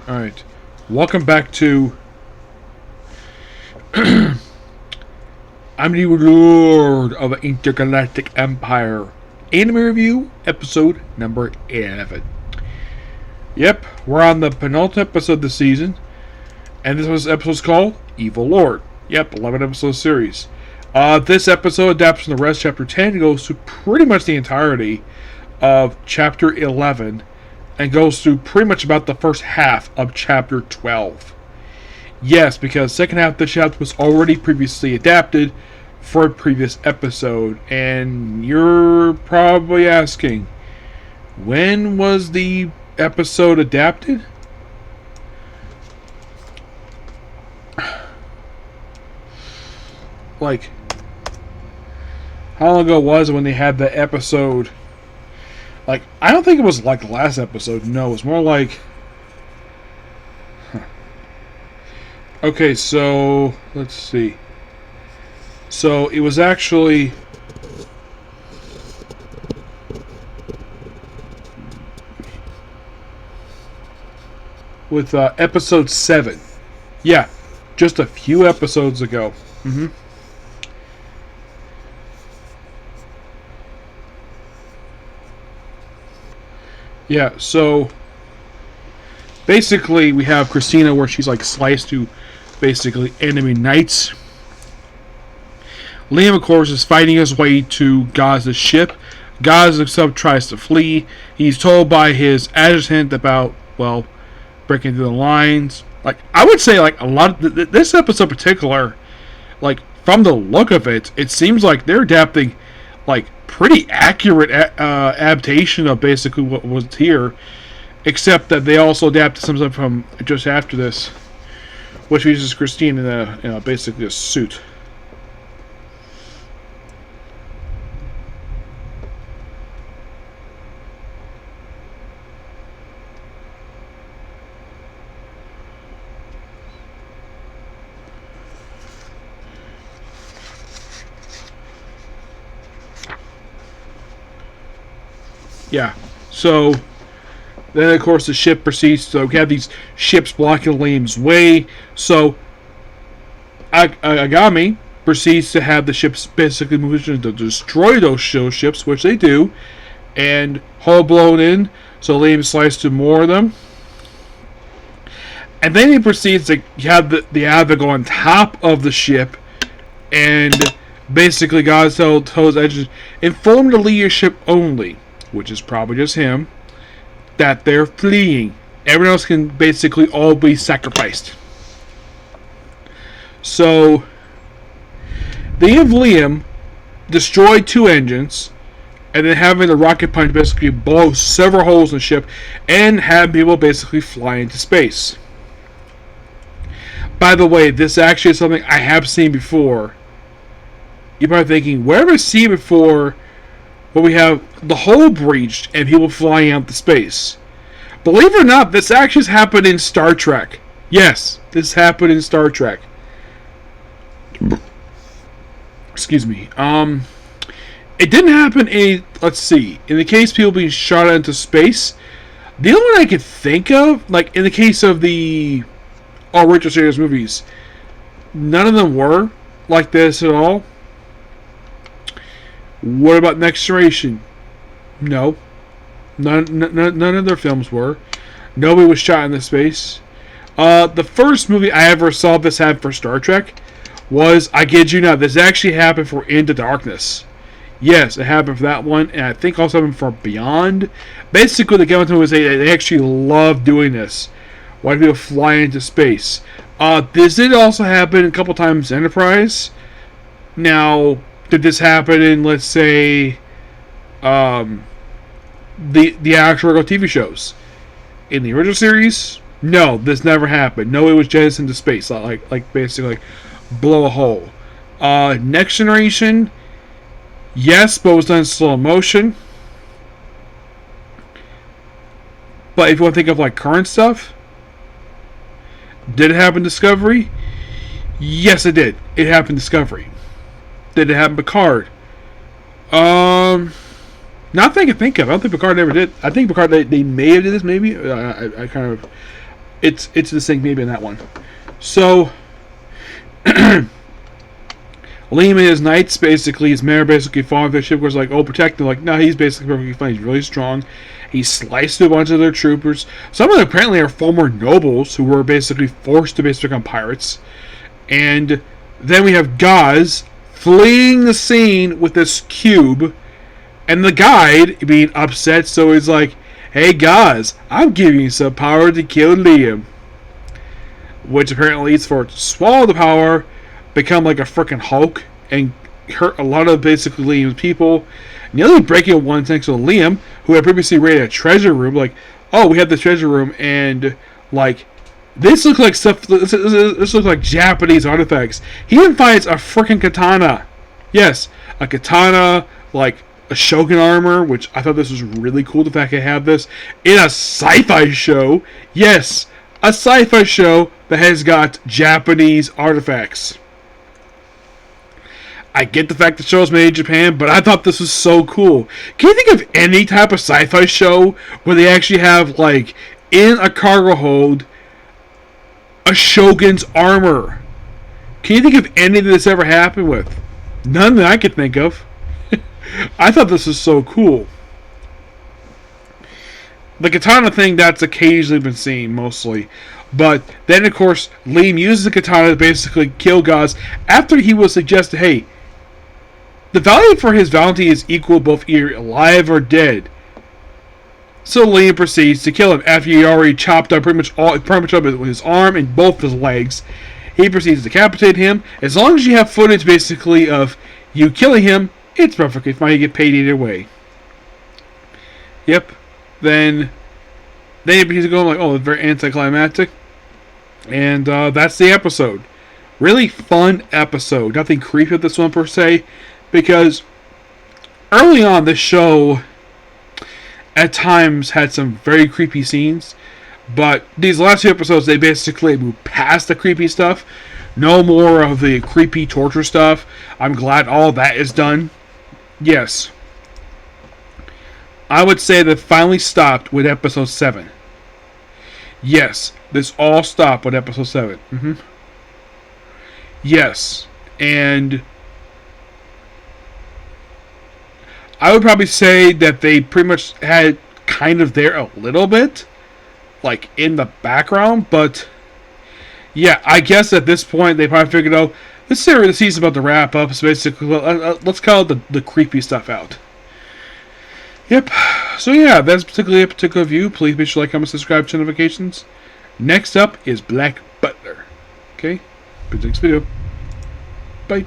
Alright. Welcome back to... I'm the Lord of the Intergalactic Empire. Anime Review, episode number 11. Yep, we're on the penultimate episode of the season. And this episode's called Evil Lord. Yep, 11 episode series. This episode adapts from the rest, chapter 10, and goes through pretty much the entirety of chapter 11. And goes through pretty much about the first half of chapter 12. Yes, because the second half of the chapter was already previously adapted for a previous episode. And you're probably asking, when was the episode adapted? Like, how long ago was it when they had the episode? Like, I don't think it was like the last episode. No, it was more like... Okay, so... Let's see. So, it was actually... with episode 7. Yeah, just a few episodes ago. Yeah, so basically we have Christina where she's like sliced to basically enemy knights. Liam, of course, is fighting his way to Gaz's ship. Gaz himself tries to flee. He's told by his adjutant about, well, breaking through the lines. Like, I would say, like, a lot of this episode in particular, like, from the look of it, it seems like they're adapting, like, pretty accurate adaptation of basically what was here, except that they also adapted something from just after this, which uses Christine in basically a suit. Yeah, so then of course the ship proceeds to... we have these ships blocking Liam's way, so Agami proceeds to have the ships basically move to destroy those ships, which they do, and hull blown in, so Liam slices to more of them. And then he proceeds to have the Adva go on top of the ship, and basically God tells Edge, inform the leadership only, which is probably just him, that they're fleeing. Everyone else can basically all be sacrificed. So, they have Liam destroy 2 engines, and then having the rocket punch basically blow several holes in the ship, and have people basically fly into space. By the way, this actually is something I have seen before. You're probably thinking, where have I seen before? But we have the hull breached and people flying out to space. Believe it or not, this actually has happened in Star Trek. Yes, this happened in Star Trek. Excuse me. It didn't happen in... let's see. In the case of people being shot out into space, the only one I could think of, like in the case of the original series movies, none of them were like this at all. What about Next Generation? No. None of their films were. Nobody was shot into space. The first movie I ever saw this happen for Star Trek was, I kid you not, this actually happened for Into Darkness. Yes, it happened for that one, and I think also happened for Beyond. Basically, the government was they actually love doing this. Why do people fly into space? This did also happen a couple times in Enterprise. Now, did this happen in, let's say, the actual TV shows? In the original series, no, this never happened. No, it was jettisoned to space, like basically like blow a hole. Next Generation, yes, but it was done in slow motion. But if you want to think of like current stuff, did it happen in Discovery? Yes, it did. It happened in Discovery. Did it happen in Picard? Not that I can think of. I don't think Picard ever did. I think Picard, they may have did this, maybe. I kind of... it's the same maybe in that one. So Liam and his knights, basically, his mayor basically falling their ship was like, oh, protect him. Like, no, he's basically perfectly fine. He's really strong. He sliced a bunch of their troopers. Some of them apparently are former nobles who were basically forced to basically become pirates. And then we have Gaz fleeing the scene with this cube, and the guide being upset, so he's like, hey, Gaz, I'm giving you some power to kill Liam. Which apparently leads for it to swallow the power, become like a freaking Hulk, and hurt a lot of basically Liam's people, nearly breaking one tank. So Liam, who had previously raided a treasure room, like, oh, we have the treasure room, and like, this looks like stuff. This looks like Japanese artifacts. He even finds a freaking katana. Yes, a katana, like a shogun armor, which I thought this was really cool. The fact I have this in a sci-fi show. Yes, a sci-fi show that has got Japanese artifacts. I get the fact the show is made in Japan, but I thought this was so cool. Can you think of any type of sci-fi show where they actually have, like, in a cargo hold, a shogun's armor? Can you think of anything that's ever happened with? None that I could think of. I thought this was so cool. The katana thing, that's occasionally been seen, mostly. But then, of course, Liam uses the katana to basically kill Gaz after he was suggested, hey, the value for his bounty is equal both either alive or dead. So Liam proceeds to kill him after he already chopped up pretty much up his arm and both his legs. He proceeds to decapitate him. As long as you have footage, basically, of you killing him, it's perfectly fine. You get paid either way. Yep. Then he's going like, oh, it's very anticlimactic. And that's the episode. Really fun episode. Nothing creepy with this one per se, because early on the show at times had some very creepy scenes, but these last few episodes they basically moved past the creepy stuff. No more of the creepy torture stuff. I'm glad all that is done. Yes. I would say that finally stopped with episode 7. Yes, this all stopped with episode 7. Yes, and I would probably say that they pretty much had kind of there a little bit, like in the background, but yeah, I guess at this point they probably figured out this series, the season's about to wrap up, so basically let's call the creepy stuff out. Yep. So yeah, that's particularly a particular view. Please be sure to like, comment, subscribe, turn notifications. Next up is Black Butler. Okay? Next video. Bye.